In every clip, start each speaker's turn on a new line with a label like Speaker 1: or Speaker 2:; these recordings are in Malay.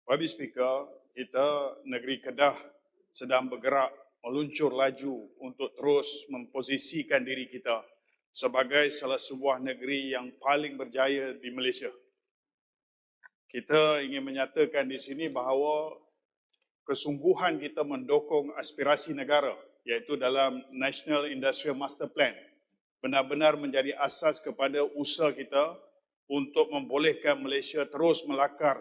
Speaker 1: YB Speaker, kita negeri Kedah sedang bergerak meluncur laju untuk terus memposisikan diri kita sebagai salah sebuah negeri yang paling berjaya di Malaysia. Kita ingin menyatakan di sini bahawa kesungguhan kita mendukung aspirasi negara, iaitu dalam National Industrial Master Plan, benar-benar menjadi asas kepada usaha kita untuk membolehkan Malaysia terus melakar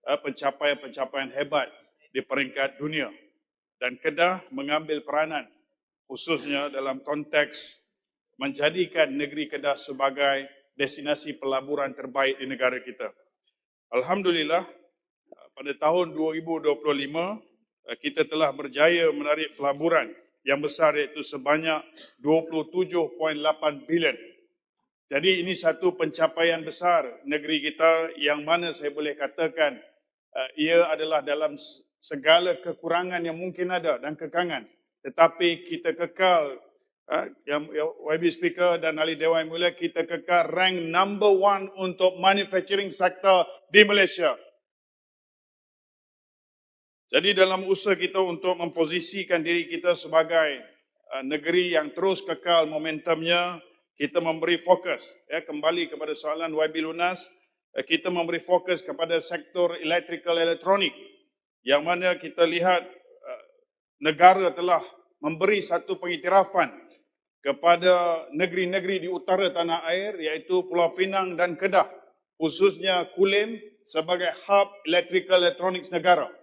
Speaker 1: pencapaian-pencapaian hebat di peringkat dunia. Dan Kedah mengambil peranan khususnya dalam konteks menjadikan negeri Kedah sebagai destinasi pelaburan terbaik di negara kita. Alhamdulillah, pada tahun 2025, kita telah berjaya menarik pelaburan yang besar iaitu sebanyak 27.8 bilion. Jadi ini satu pencapaian besar negeri kita yang mana saya boleh katakan ia adalah dalam segala kekurangan yang mungkin ada dan kekangan. Tetapi kita kekal, yang YB Speaker dan ahli Dewan Mulia, kita kekal rank number 1 untuk manufacturing sector di Malaysia. Jadi dalam usaha kita untuk memposisikan diri kita sebagai negeri yang terus kekal momentumnya, kita memberi fokus, kembali kepada soalan YB Lunas, kita memberi fokus kepada sektor electrical elektronik, yang mana kita lihat negara telah memberi satu pengiktirafan kepada negeri-negeri di utara tanah air, iaitu Pulau Pinang dan Kedah, khususnya Kulim sebagai hub electrical elektronik negara.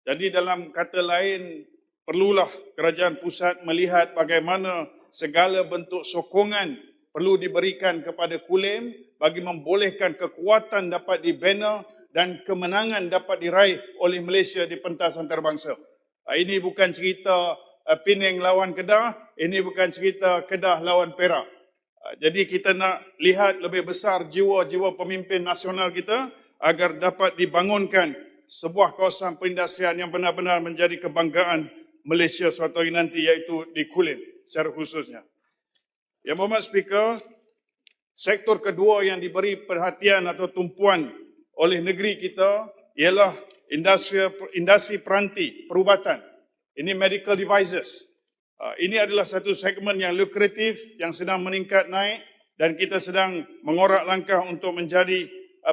Speaker 1: Jadi dalam kata lain, perlulah kerajaan pusat melihat bagaimana segala bentuk sokongan perlu diberikan kepada Kulim bagi membolehkan kekuatan dapat dibina dan kemenangan dapat diraih oleh Malaysia di pentas antarabangsa. Ini bukan cerita Penang lawan Kedah, ini bukan cerita Kedah lawan Perak. Jadi kita nak lihat lebih besar jiwa-jiwa pemimpin nasional kita agar dapat dibangunkan sebuah kawasan perindustrian yang benar-benar menjadi kebanggaan Malaysia suatu hari nanti, iaitu di Kulim secara khususnya. Yang Berhormat Speaker, sektor kedua yang diberi perhatian atau tumpuan oleh negeri kita ialah industri peranti perubatan. Ini medical devices. Ini adalah satu segmen yang lukratif yang sedang meningkat naik dan kita sedang mengorak langkah untuk menjadi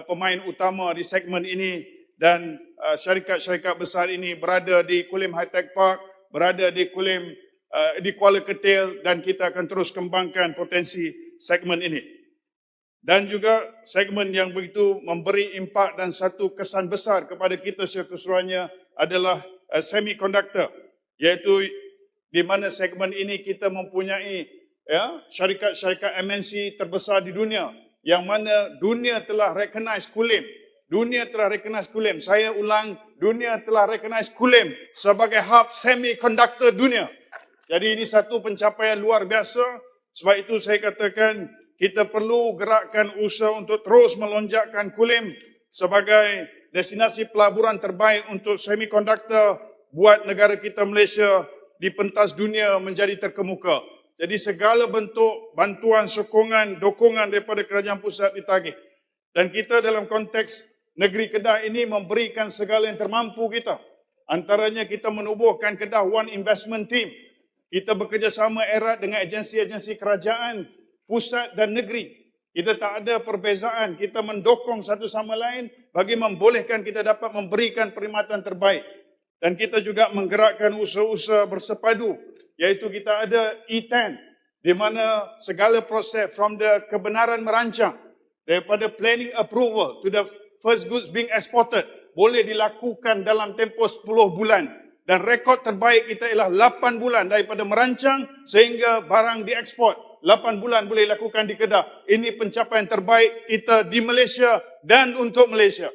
Speaker 1: pemain utama di segmen ini, dan syarikat-syarikat besar ini berada di Kulim High Tech Park, berada di Kulim, di Kuala Ketil, dan kita akan terus kembangkan potensi segmen ini. Dan juga segmen yang begitu memberi impak dan satu kesan besar kepada kita secara keseluruhannya adalah semiconductor, iaitu di mana segmen ini kita mempunyai syarikat-syarikat MNC terbesar di dunia, yang mana dunia telah recognize Kulim. Dunia telah recognize Kulim. Saya ulang, dunia telah recognize Kulim sebagai hub semiconductor dunia. Jadi ini satu pencapaian luar biasa. Sebab itu saya katakan kita perlu gerakkan usaha untuk terus melonjakkan Kulim sebagai destinasi pelaburan terbaik untuk semiconductor, buat negara kita Malaysia di pentas dunia menjadi terkemuka. Jadi segala bentuk bantuan, sokongan, dukungan daripada kerajaan pusat ditagih. Dan kita dalam konteks negeri Kedah ini memberikan segala yang termampu kita. Antaranya kita menubuhkan Kedah One Investment Team. Kita bekerjasama erat dengan agensi-agensi kerajaan, pusat dan negeri. Kita tak ada perbezaan. Kita mendukung satu sama lain bagi membolehkan kita dapat memberikan perkhidmatan terbaik. Dan kita juga menggerakkan usaha-usaha bersepadu, iaitu kita ada E10, di mana segala proses from the kebenaran merancang, daripada planning approval to the first goods being exported, boleh dilakukan dalam tempoh 10 bulan. Dan rekod terbaik kita ialah 8 bulan daripada merancang sehingga barang dieksport. 8 bulan boleh lakukan di Kedah. Ini pencapaian terbaik kita di Malaysia dan untuk Malaysia.